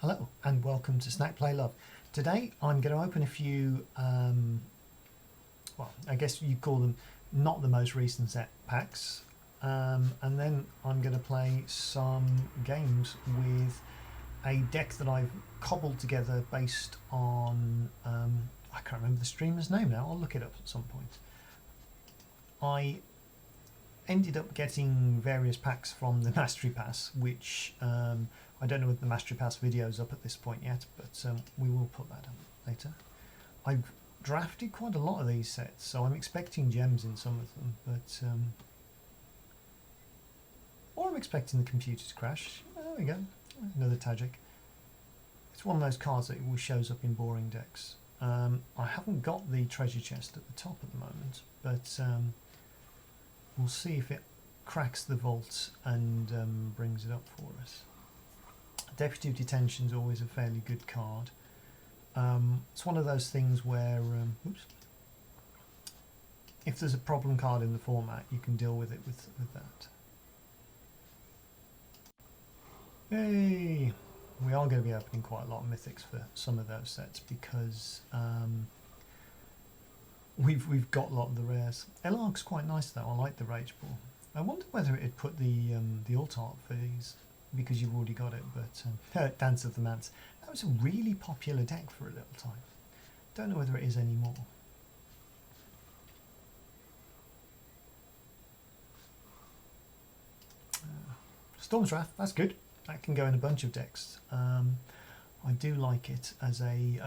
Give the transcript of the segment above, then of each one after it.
Hello and welcome to Snack Play Love. Today I'm going to open a few, well, I guess you call them not the most recent set packs, and then I'm going to play some games with a deck that I've cobbled together based on, I can't remember the streamer's name now, I'll look it up at some point. I ended up getting various packs from the Mastery Pass, which I don't know if the Mastery Pass video is up at this point yet, but we will put that up later. I've drafted quite a lot of these sets, so I'm expecting gems in some of them, but or I'm expecting the computer to crash. There we go, another Tajik. It's one of those cards that always shows up in boring decks. I haven't got the treasure chest at the top at the moment, but we'll see if it cracks the vault and brings it up for us. Deputy of Detention is always a fairly good card. It's one of those things where if there's a problem card in the format, you can deal with it with that. Yay! We are going to be opening quite a lot of mythics for some of those sets because we've got a lot of the rares. Elarg's quite nice though. I like the Rage Ball. I wonder whether it'd put the alt art for these because you've already got it. But Dance of the Mance, that was a really popular deck for a little time. Don't know whether it is anymore. Storm's Wrath, that's good. That can go in a bunch of decks. I do like it as a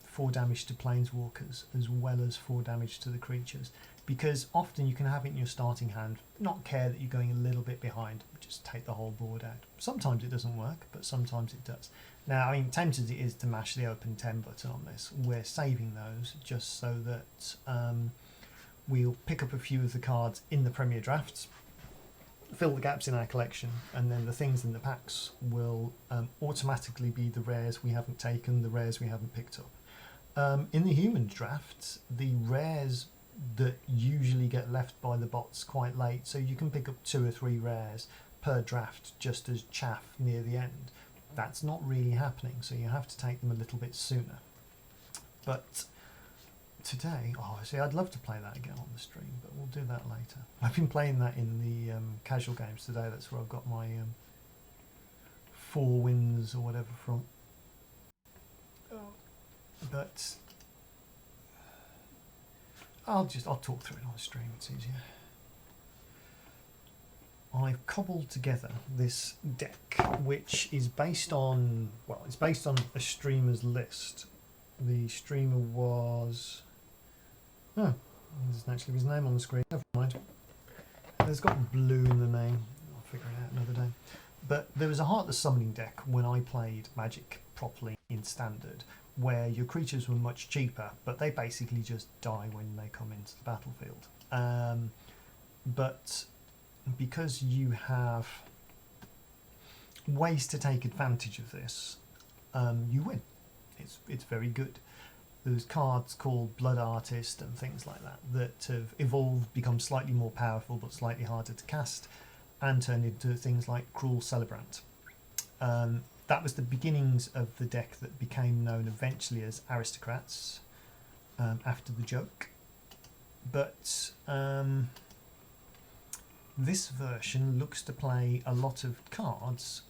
4 damage to planeswalkers as well as 4 damage to the creatures, because often you can have it in your starting hand, not care that you're going a little bit behind, just take the whole board out. Sometimes it doesn't work, but sometimes it does. Now, I mean, tempted it is to mash the open 10 button on this. We're saving those just so that we'll pick up a few of the cards in the Premier Drafts, fill the gaps in our collection, and then the things in the packs will automatically be the rares we haven't taken, the rares we haven't picked up. In the human drafts, the rares that usually get left by the bots quite late, so you can pick up 2 or 3 rares per draft just as chaff near the end. That's not really happening, so you have to take them a little bit sooner. But today, see, I'd love to play that again on the stream, but we'll do that later. I've been playing that in the casual games today. That's where I've got my 4 wins or whatever from. But I'll talk through it on the stream. It's easier. I've cobbled together this deck, which is based on, well, it's based on a streamer's list. The streamer was, oh, doesn't actually have his name on the screen, never mind. It's got blue in the name, I'll figure it out another day. But there was a Heartless Summoning deck when I played Magic properly in Standard, where your creatures were much cheaper, but they basically just die when they come into the battlefield. But because you have ways to take advantage of this, you win. It's very good. There's cards called Blood Artist and things like that that have evolved, become slightly more powerful but slightly harder to cast, and turned into things like Cruel Celebrant. That was the beginnings of the deck that became known eventually as Aristocrats, after the joke. But this version looks to play a lot of cards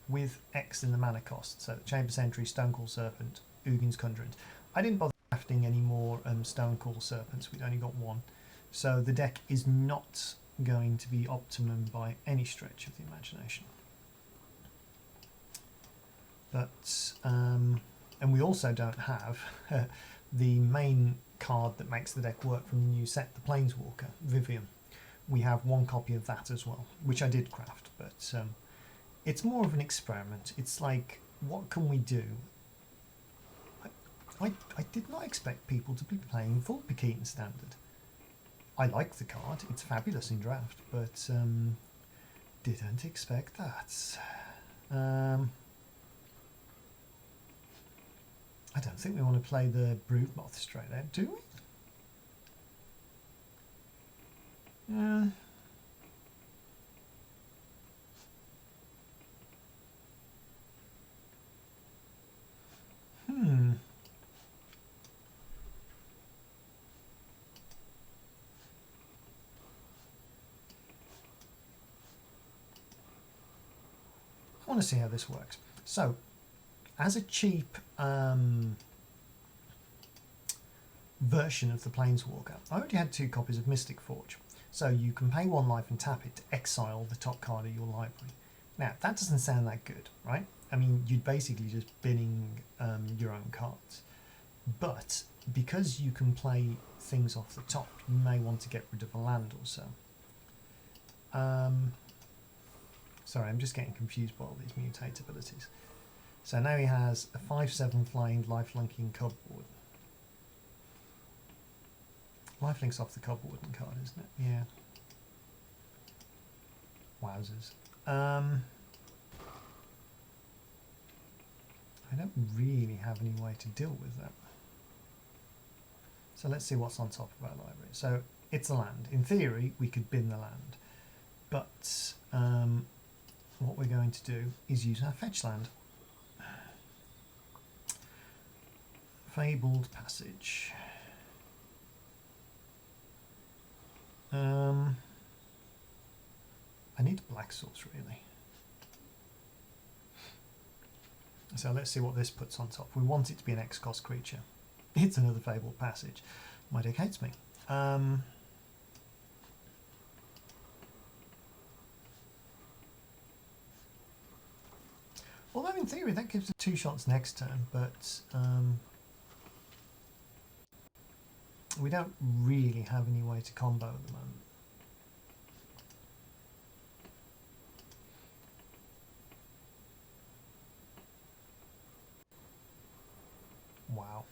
with X in the mana cost, so Chamber Sentry, Stonecoil Serpent, Ugin's Conjurant. I didn't bother drafting any more Stonecoil Serpents, we'd only got 1. So the deck is not going to be optimum by any stretch of the imagination. But, and we also don't have the main card that makes the deck work from the new set, the Planeswalker, Vivian. We have 1 copy of that as well, which I did craft, but it's more of an experiment. It's like, what can we do? I did not expect people to be playing full Pikit in Standard. I like the card, it's fabulous in draft, but didn't expect that. I don't think we want to play the Broodmoth straight out, do we? I want to see how this works. So, as a cheap version of the Planeswalker, I already had 2 copies of Mystic Forge. So you can pay 1 life and tap it to exile the top card of your library. Now, that doesn't sound that good, right? I mean, you'd basically just binning your own cards. But because you can play things off the top, you may want to get rid of a land or so. Sorry, I'm just getting confused by all these mutate abilities. So now he has a 5/7 flying lifelinking cupboard. Lifelink's off the cupboard card, isn't it? Yeah. Wowzers. I don't really have any way to deal with that. So let's see what's on top of our library. So it's a land. In theory, we could bin the land. But what we're going to do is use our fetch land. Fabled Passage. I need a black source, really. So let's see what this puts on top. We want it to be an X-cost creature. It's another Fabled Passage. My deck hates me. Although in theory that gives it 2 shots next turn, but we don't really have any way to combo at the moment. Wow.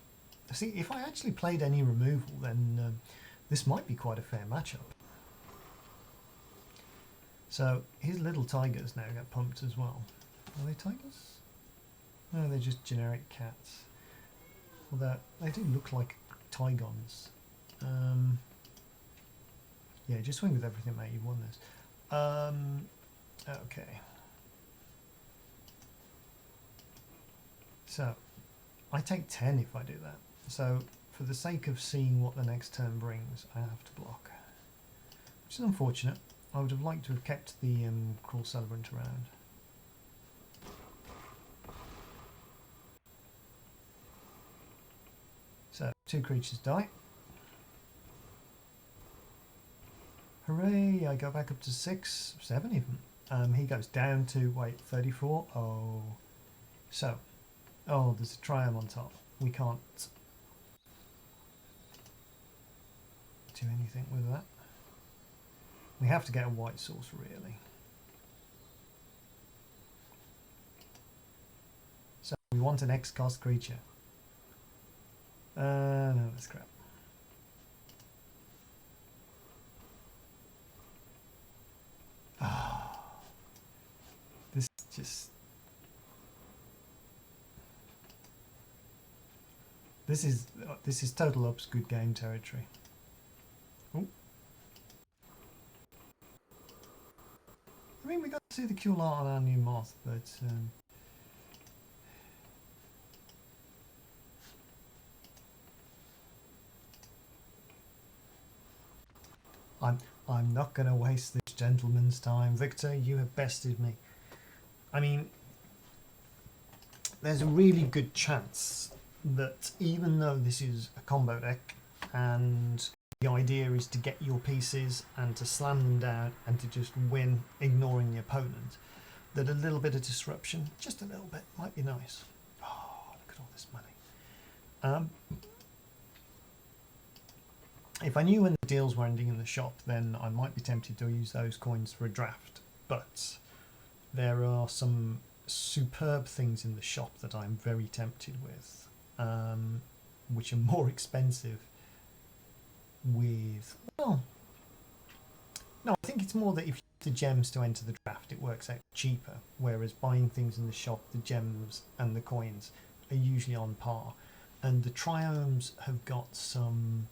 See, if I actually played any removal, then this might be quite a fair matchup. So his little tigers now get pumped as well. Are they tigers? No, they're just generic cats. Although they do look like Tigons. Yeah, just swing with everything, mate. You've won this. Okay. So I take 10 if I do that. So for the sake of seeing what the next turn brings, I have to block, which is unfortunate. I would have liked to have kept the Cruel Celebrant around. So 2 creatures die. Hooray! I go back up to 6, 7 even. He goes down to, wait, 34. Oh, so, oh, there's a triumph on top. We can't do anything with that. We have to get a white source, really. So we want an X-cost creature. No, that's crap. Oh, this just... This is total ups good game territory. Ooh. I mean, we got to see the cool art on our new moth, but I'm not going to waste this gentleman's time. Victor, you have bested me. I mean, there's a really good chance that even though this is a combo deck and the idea is to get your pieces and to slam them down and to just win ignoring the opponent, that a little bit of disruption, just a little bit, might be nice. Oh, look at all this money. If I knew when the deals were ending in the shop, then I might be tempted to use those coins for a draft, but there are some superb things in the shop that I'm very tempted with, which are more expensive with, well, no, I think it's more that if you use the gems to enter the draft, it works out cheaper, whereas buying things in the shop, the gems and the coins are usually on par. And the triomes have got some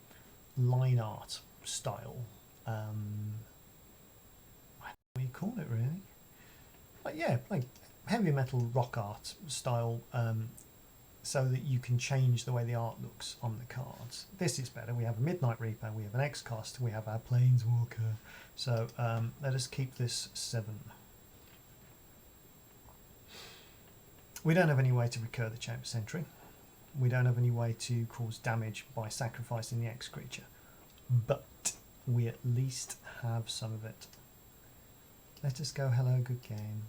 line art style, I don't know what you call it really, but yeah, like heavy metal rock art style, so that you can change the way the art looks on the cards. This is better. We have a Midnight Reaper, we have an X-cost, we have our Planeswalker. So let us keep this 7. We don't have any way to recur the Chamber Sentry. We don't have any way to cause damage by sacrificing the X creature. But we at least have some of it. Let us go hello, good game.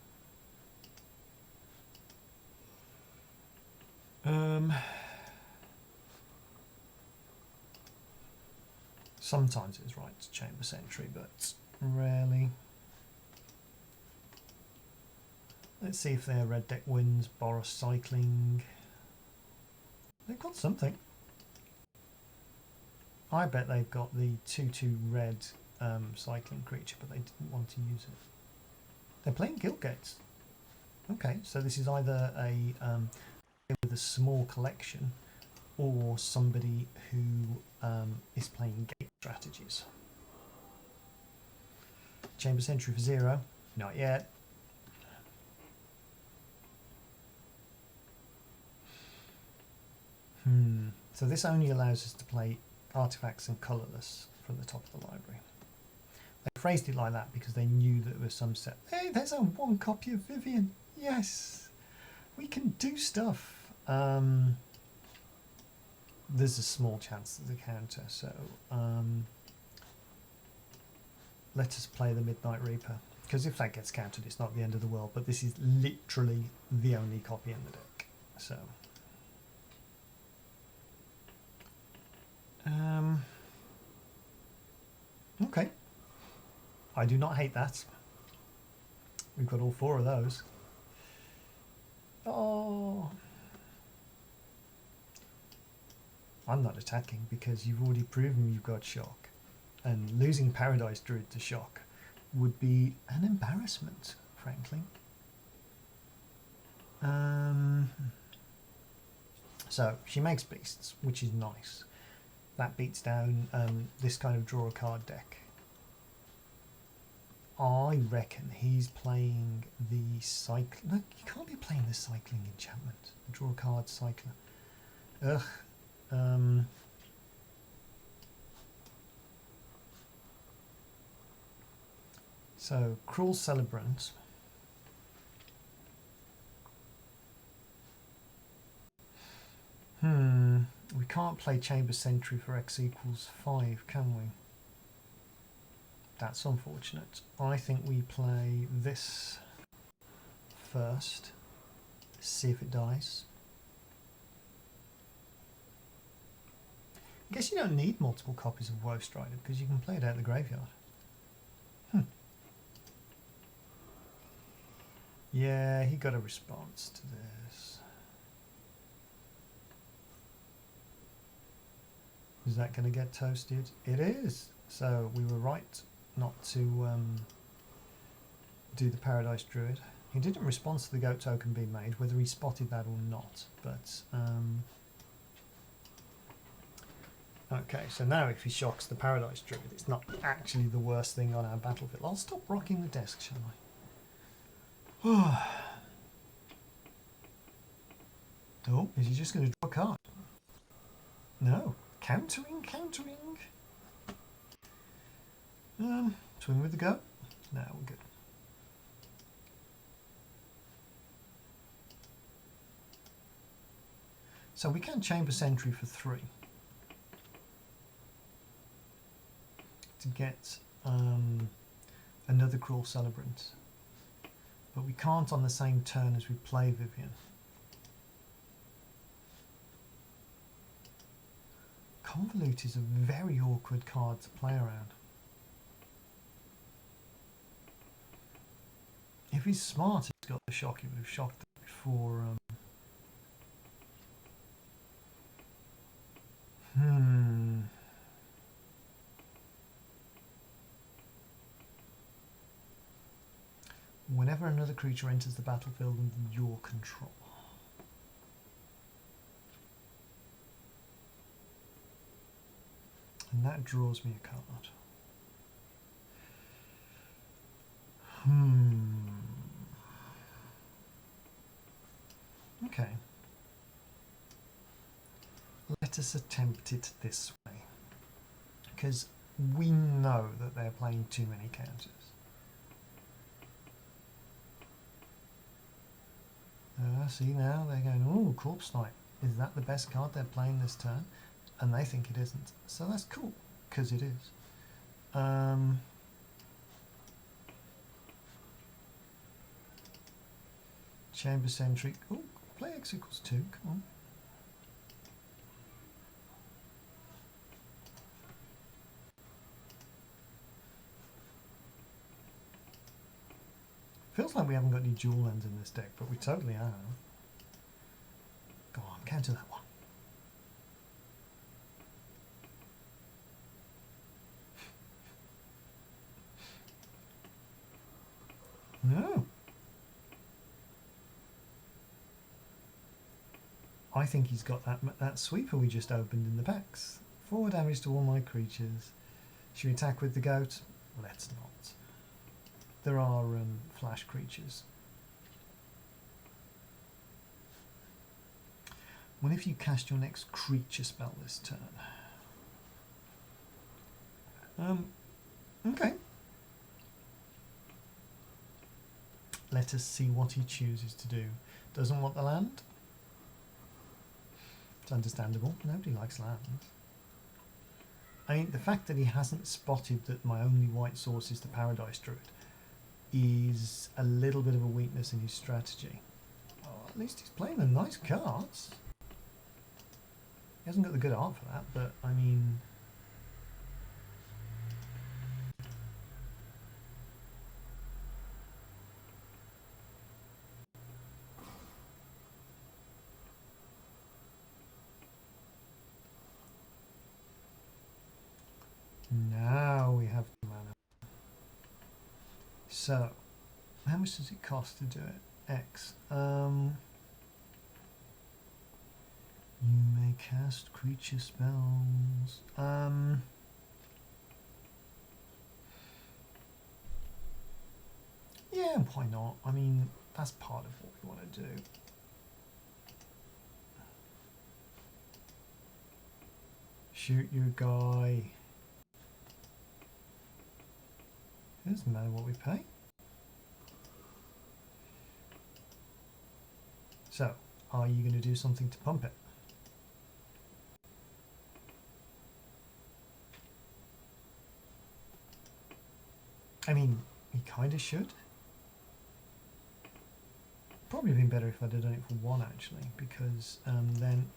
Sometimes it's right to Chamber Sentry, but rarely. Let's see if their red deck wins. Boros Cycling. They've got something. I bet they've got the 2/2 red cycling creature, but they didn't want to use it. They're playing Guildgates. Okay, so this is either a with a small collection or somebody who is playing gate strategies. Chamber Sentry for 0. Not yet. So this only allows us to play artifacts and colourless from the top of the library. They phrased it like that because they knew that there was some set. Hey, there's a 1 copy of Vivian. Yes, we can do stuff. There's a small chance there's a counter, so let us play the Midnight Reaper. Because if that gets countered, it's not the end of the world. But this is literally the only copy in the deck. So. Okay, I do not hate that. We've got all 4 of those. Oh, I'm not attacking because you've already proven you've got shock, and losing Paradise Druid to shock would be an embarrassment, frankly. So she makes beasts, which is nice. That beats down this kind of draw a card deck. I reckon he's playing the cycle. No, you can't be playing the cycling enchantment. The draw a card cycler. Ugh. So Cruel Celebrant. We can't play Chamber Sentry for X equals 5, can we? That's unfortunate. I think we play this first, see if it dies. I guess you don't need multiple copies of Woe Strider because you can play it out of the graveyard. Yeah, he got a response to this. Is that going to get toasted? It is. So we were right not to do the Paradise Druid. He didn't respond to the goat token being made, whether he spotted that or not. But okay, so now if he shocks the Paradise Druid, it's not actually the worst thing on our battlefield. I'll stop rocking the desk, shall I? Oh, is he just going to draw a card? No. Countering. Swing with the go? No, we're good. So we can Chamber Sentry for 3 to get another Cruel Celebrant, but we can't on the same turn as we play Vivian. Convolute is a very awkward card to play around. If he's smart, he's got the shock. He would have shocked it before. Whenever another creature enters the battlefield under your control. And that draws me a card. Okay. Let us attempt it this way. Because we know that they're playing too many counters. See now they're going, ooh, Corpse Knight. Is that the best card they're playing this turn? And they think it isn't. So that's cool, because it is. Chamber Sentry. Oh, play X equals 2. Come on. Feels like we haven't got any dual lands in this deck, but we totally have. Go on, counter that one. No. I think he's got that sweeper we just opened in the packs. 4 damage to all my creatures. Should we attack with the goat? Let's not. There are flash creatures. What if you cast your next creature spell this turn? Okay. Let us see what he chooses to do. Doesn't want the land? It's understandable. Nobody likes land. I mean, the fact that he hasn't spotted that my only white source is the Paradise Druid is a little bit of a weakness in his strategy. Oh, at least he's playing the nice cards. He hasn't got the good art for that, but I mean... Now we have the mana. So, how much does it cost to do it? X. You may cast creature spells. Yeah, why not? I mean, that's part of what we want to do. Shoot your guy. It doesn't matter what we pay. So, are you going to do something to pump it? I mean, he kind of should. Probably been better if I'd have done it for 1 actually, because then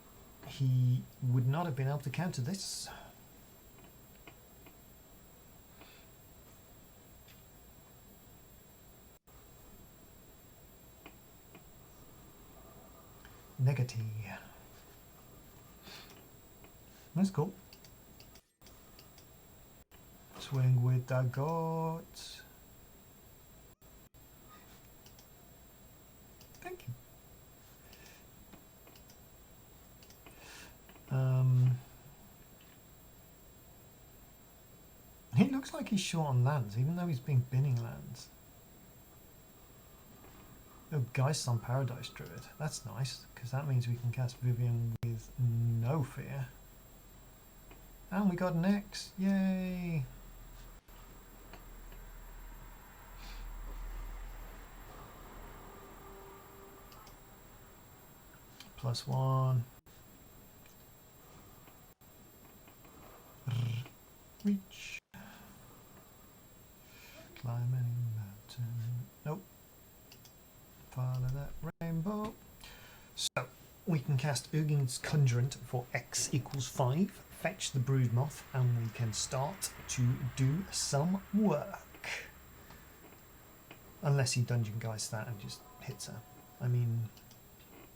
he would not have been able to counter this. Negative. That's cool. Swing with the goat. Thank you. He looks like he's short on lands, even though he's been binning lands. Oh, Geist on Paradise Druid. That's nice, because that means we can cast Vivian with no fear. And we got an X. Yay! +1. Reach. Climbing mountain. Nope. Follow that rainbow. So we can cast Ugin's Conjurant for X equals 5, fetch the Broodmoth, and we can start to do some work. Unless he Dungeon Geists that and just hits her. I mean,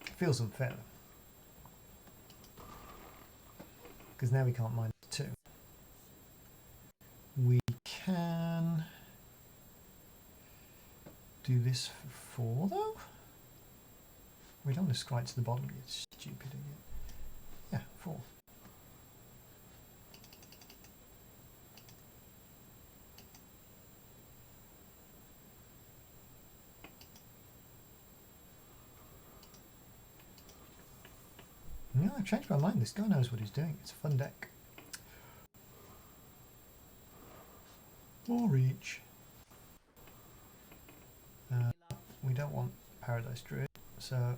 it feels unfair. Because now we can't mine 2. We can do this for 4 though? We don't want to scry to the bottom, you stupid idiot. Yeah, 4. No, I've changed my mind. This guy knows what he's doing. It's a fun deck. More reach. We don't want Paradise Druid, so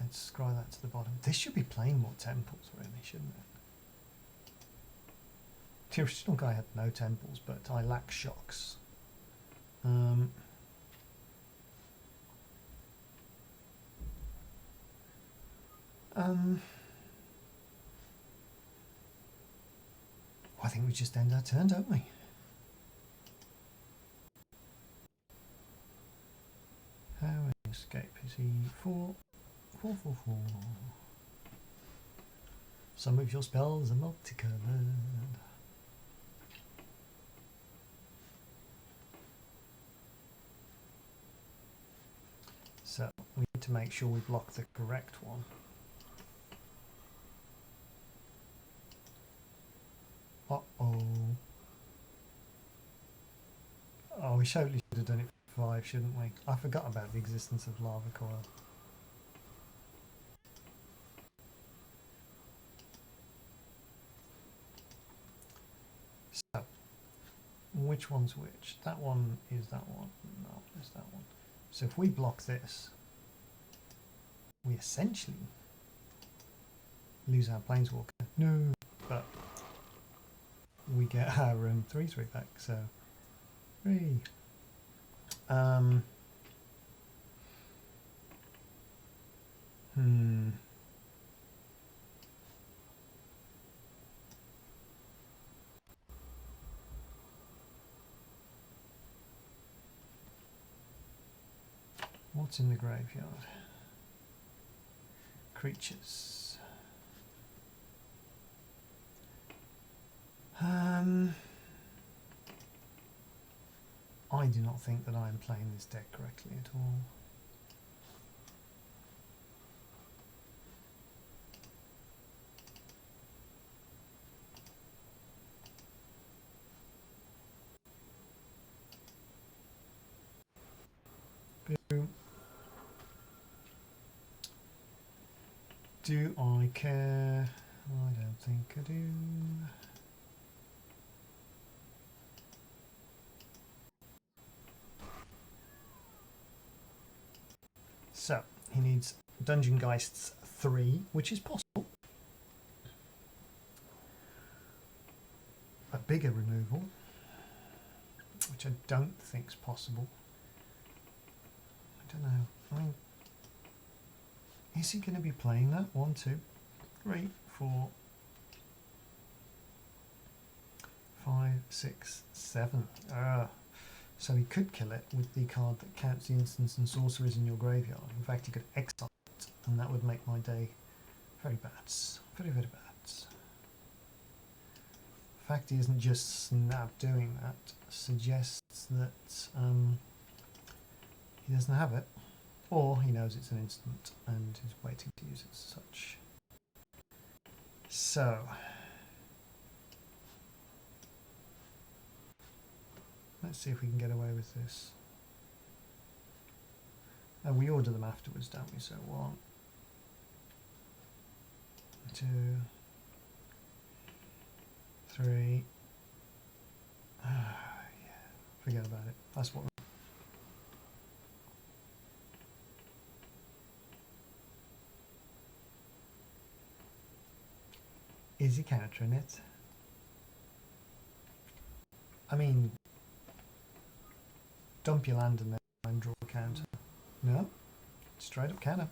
let's scroll that to the bottom. This should be playing more temples, really, shouldn't it? The original guy had no temples, but I lack shocks. I think we just end our turn, don't we? How escape is he? 4, 4, 4, 4. Some of your spells are multicolored. So we need to make sure we block the correct one. Uh-oh. Oh, we totally should have done it for 5, shouldn't we? I forgot about the existence of lava coil. So, which one's which? That one is that one. No, it's that one. So if we block this, we essentially lose our planeswalker. No, but we get our 3/3 back. So, hooray. What's in the graveyard? Creatures. I do not think that I am playing this deck correctly at all. Boom. Do I care? I don't think I do. So, he needs Dungeon Geists 3, which is possible. A bigger removal, which I don't think is possible. I don't know. I mean, is he going to be playing that? 1, 2, 3, 4, 5, 6, 7. So he could kill it with the card that counts the instants and sorceries in your graveyard. In fact, he could exile it, and that would make my day very bad. Very, very bad. The fact he isn't just snap doing that suggests that he doesn't have it, or he knows it's an instant and is waiting to use it as such. So, let's see if we can get away with this. We order them afterwards, don't we? So 1, 2, 3. Yeah, forget about it. That's what. Is he countering it? I mean, dump your land and then draw a counter. No, straight up counter.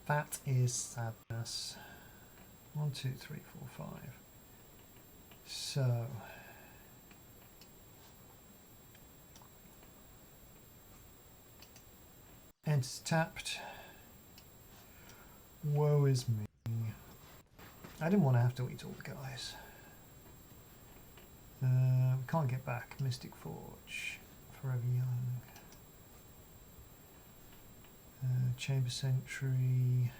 That is sadness. 1, 2, 3, 4, 5. So, enters tapped. Woe is me. I didn't want to have to eat all the guys. We can't get back Mystic Forge, Forever Young, Chamber Sentry.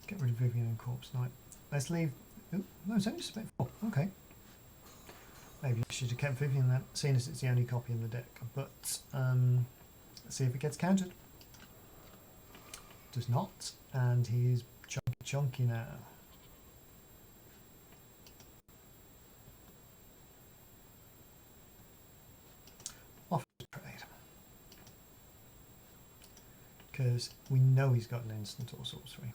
Get rid of Vivian and Corpse Knight. Let's leave. Ooh, no, it's only spec 4. Okay. Maybe I should have kept Vivian then, seeing as it's the only copy in the deck. But let's see if it gets countered. Does not, and he's chunky now. because we know he's got an instant or sorcery.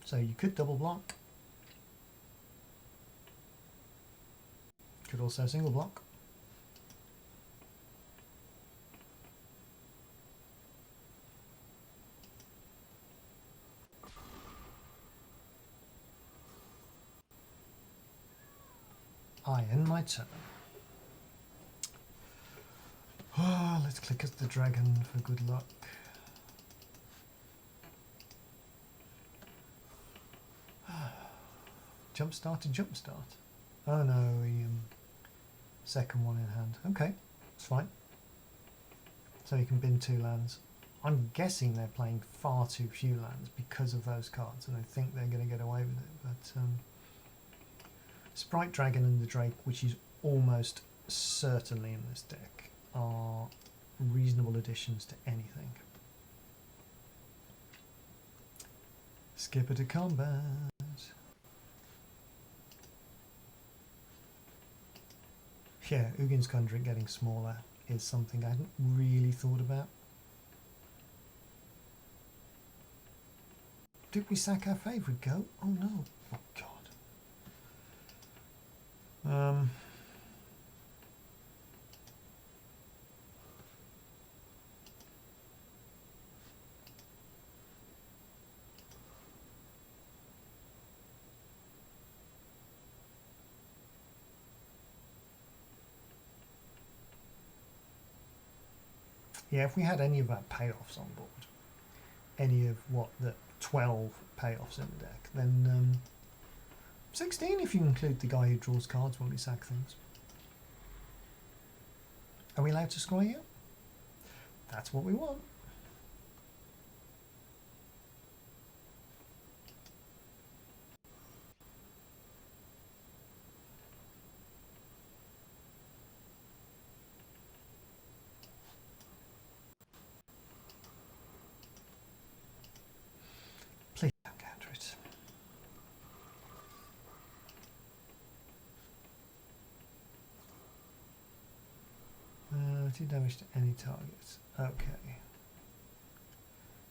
So you could double block. Could also single block. I end my turn. Oh, let's click as the dragon for good luck. Jump start to jump start. Oh no, second one in hand. Okay, that's fine. So you can bin 2 lands. I'm guessing they're playing far too few lands because of those cards, and I think they're going to get away with it. But Sprite Dragon and the Drake, which is almost certainly in this deck, are reasonable additions to anything. Skipper to combat. Yeah, Ugin's Conduit getting smaller is something I hadn't really thought about. Did we sack our favourite goat? Oh no. Oh god. Yeah, if we had any of our payoffs on board, any of the 12 payoffs in the deck, then 16 if you include the guy who draws cards when we sack things. Are we allowed to score here? That's what we want. Please don't counter it. Two damage to any target. Okay.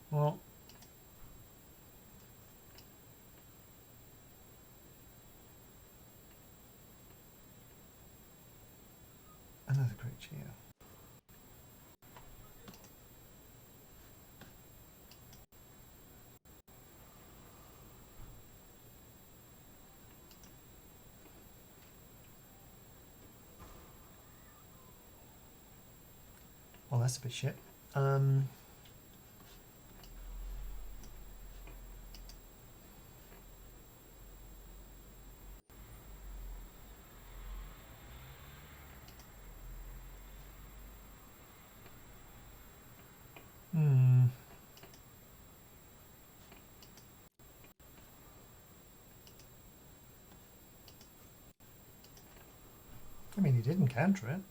Well, another creature, yeah. Well, that's a bit shit. I mean, he didn't counter it.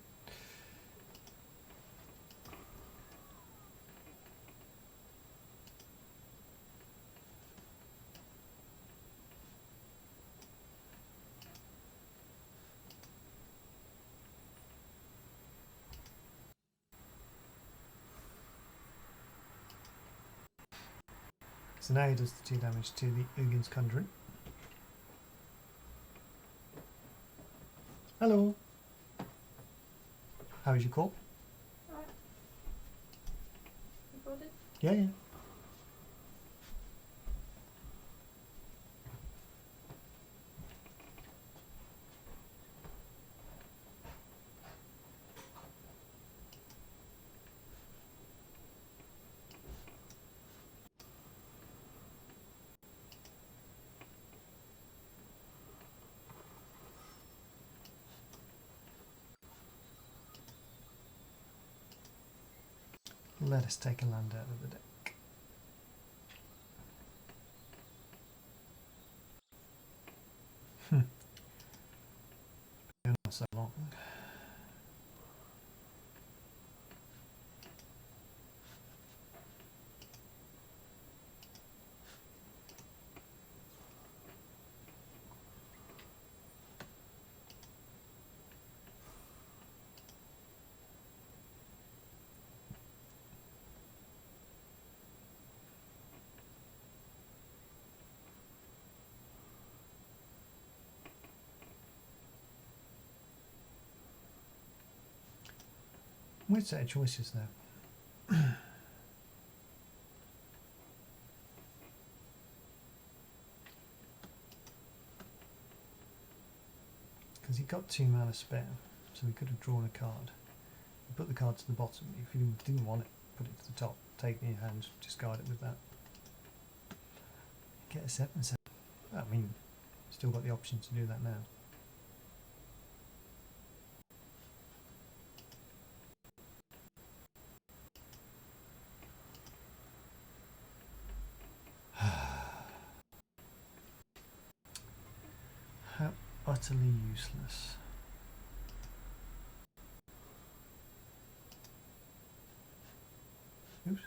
So now he does the 2 damage to the Ugin's Conjuring. Hello. How is your call? Alright. Recorded? Yeah, yeah. Let us take a land out of the deck. Not so long. Weird set of choices now. Because he got 2 mana spare, so we could have drawn a card. We put the card to the bottom. If you didn't want it, put it to the top. Take it in your hand, discard it with that. Get a 7/7. I mean, still got the option to do that now. How utterly useless. Oops.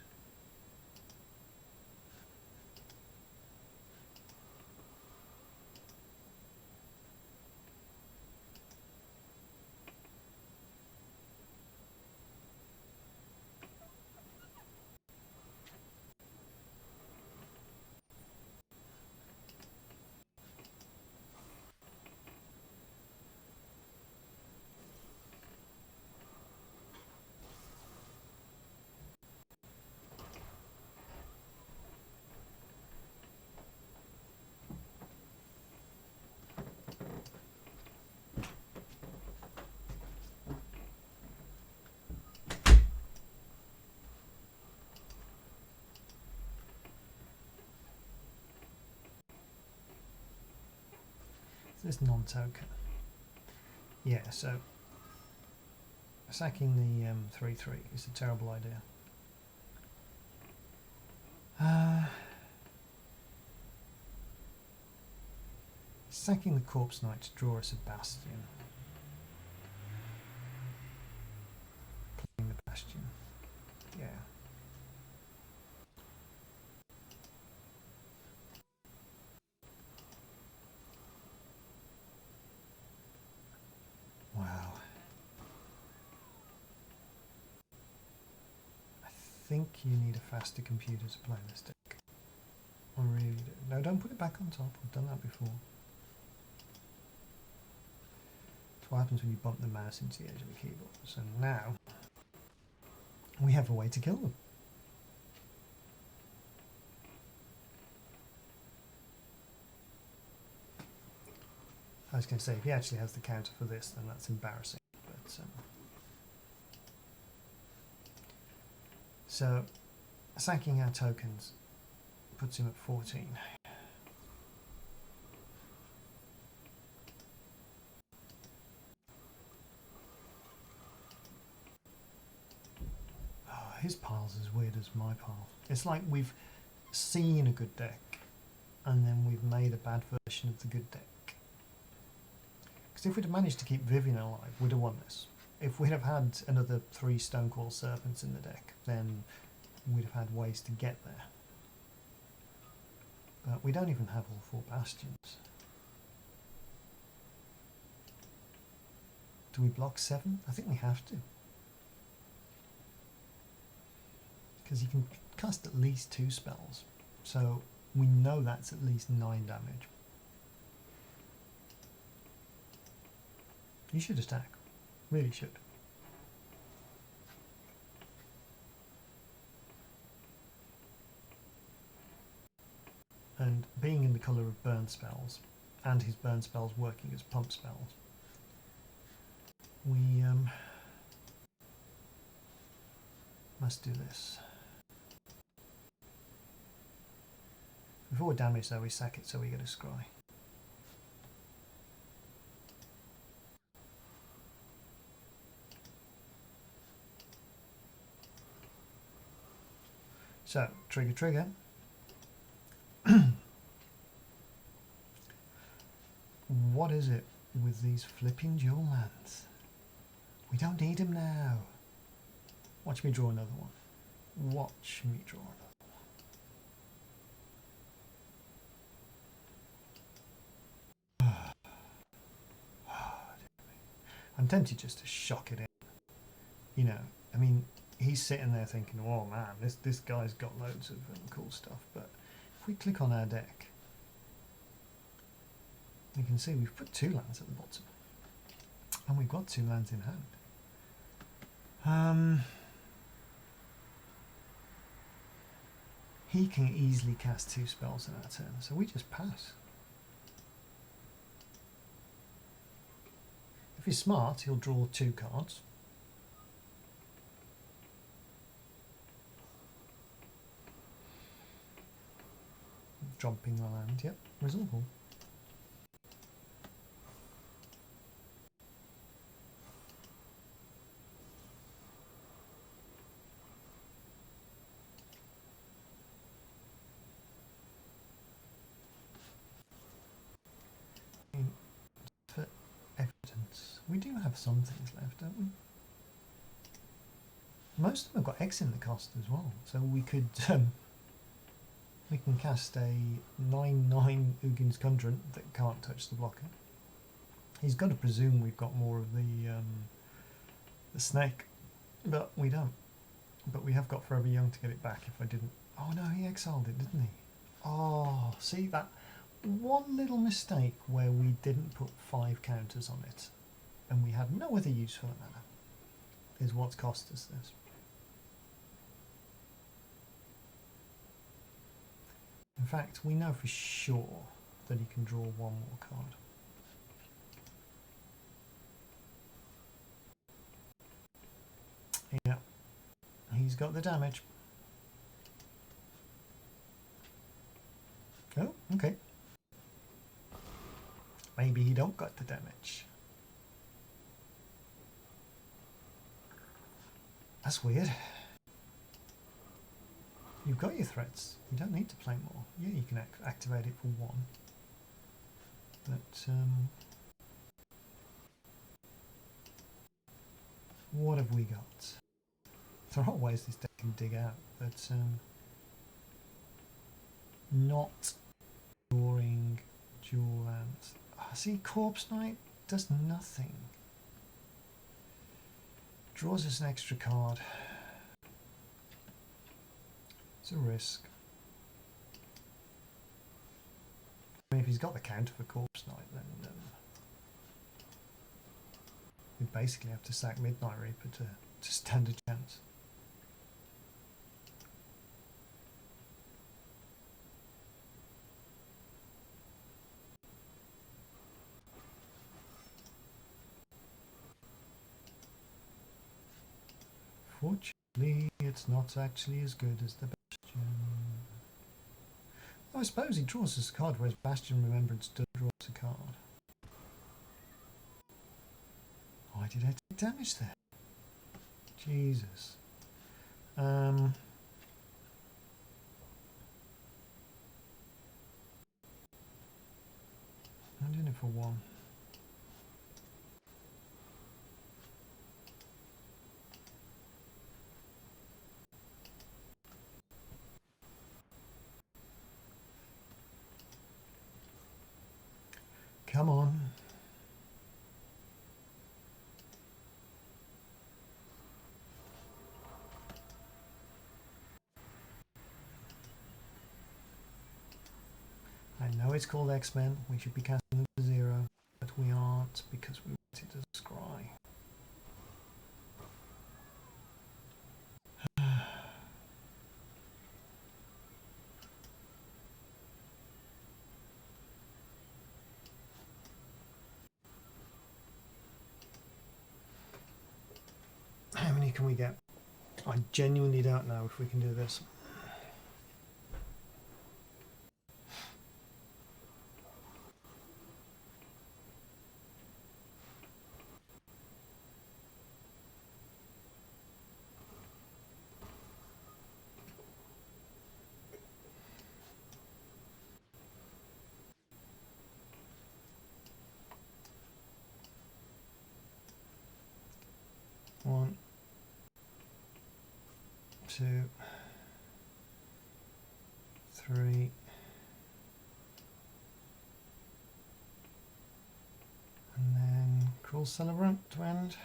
This non-token. Yeah, so sacking the 3/3 is a terrible idea. Sacking the Corpse Knight to draw us a Bastion. Playing the Bastion. Yeah. Wow. I think you need a faster computer to play this deck. I really do. No, don't put it back on top. I've done that before. That's what happens when you bump the mouse into the edge of the keyboard. So now we have a way to kill them. I was going to say, if he actually has the counter for this, then that's embarrassing. But so sacking our tokens puts him at 14. Oh, his pile's as weird as my pile. It's like we've seen a good deck and then we've made a bad version of the good deck. Because if we'd have managed to keep Vivian alive, we'd have won this. If we'd have had another 3 Stonecoil Serpents in the deck, then we'd have had ways to get there. But we don't even have all 4 Bastions. Do we block 7? I think we have to. Because you can cast at least 2 spells. So we know that's at least 9 damage. You should attack. Really should. And being in the colour of burn spells, and his burn spells working as pump spells, we must do this. Before damage though, we sack it so we get a scry. So, trigger. What is it with these flipping dual lands? We don't need them now. Watch me draw another one. Watch me draw another one. I'm tempted just to shock it in. You know, I mean, he's sitting there thinking, oh man, this guy's got loads of cool stuff. But if we click on our deck, you can see we've put 2 lands at the bottom. And we've got 2 lands in hand. He can easily cast 2 spells in our turn, so we just pass. If he's smart, he'll draw 2 cards. Dropping the land, yep, resolvable. For evidence, we do have some things left, don't we? Most of them have got X in the cost as well, so we could we can cast a 9/9 Ugin's Conjurant that can't touch the blocker. He's got to presume we've got more of the snake, but we don't. But we have got Forever Young to get it back if I didn't. Oh no, he exiled it, didn't he? Oh, see that one little mistake where we didn't put 5 counters on it and we had no other use for the mana is what's cost us this. In fact, we know for sure that he can draw 1 more card. Yeah, he's got the damage. Oh, okay. Maybe he don't got the damage. That's weird. You've got your threats. You don't need to play more. Yeah, you can activate it for 1. But what have we got? There are ways this deck can dig out, but not drawing dual lands. See, Corpse Knight does nothing. Draws us an extra card. It's a risk. I mean, if he's got the counter for Corpse Knight, then we basically have to sack Midnight Reaper to stand a chance. Fortunately, it's not actually as good as the Bastion. Oh, I suppose he draws us a card, whereas Bastion Remembrance does draw us a card. Why did I take damage there? Jesus. I'm doing it for 1. Come on. I know it's called Xmen. We should be casting them to 0, but we aren't because we wanted to scry. How many can we get? I genuinely don't know if we can do this. One, 2, 3, and then Cruel Celebrant to end.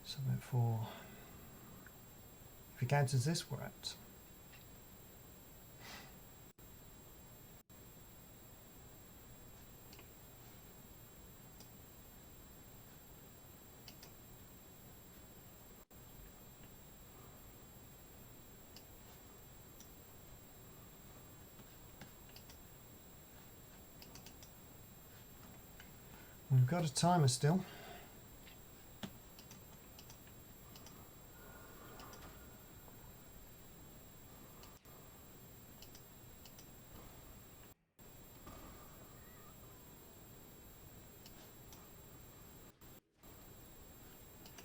Submit 4. If he counts as this, we're out. got a timer still.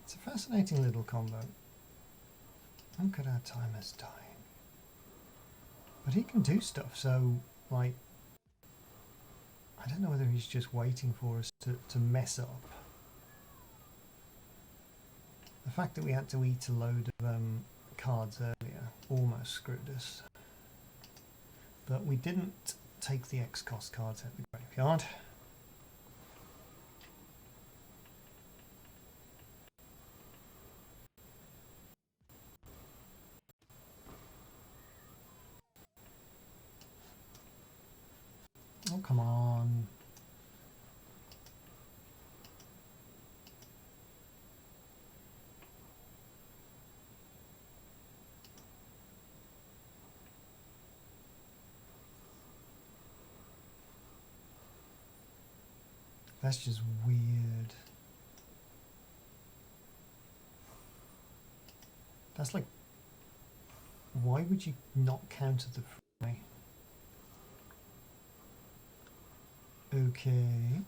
It's a fascinating little combo. Look at our timer's dying. But he can do stuff, so, like, I don't know whether he's just waiting for us to mess up. The fact that we had to eat a load of cards earlier almost screwed us. But we didn't take the X cost cards out of the graveyard. Oh, come on. That's just weird. That's like, why would you not counter the fray? Okay.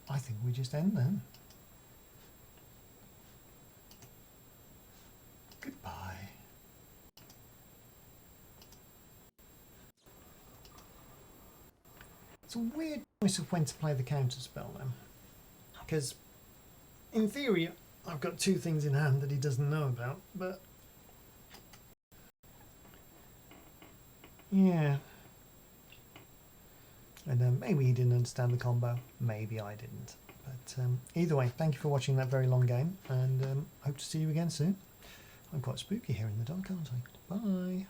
I think we just end then. Goodbye. It's a weird choice of when to play the counter spell then. Because in theory I've got two things in hand that he doesn't know about, but yeah. And maybe he didn't understand the combo, maybe I didn't. But either way, thank you for watching that very long game, and hope to see you again soon. I'm quite spooky here in the dark, aren't I? Bye.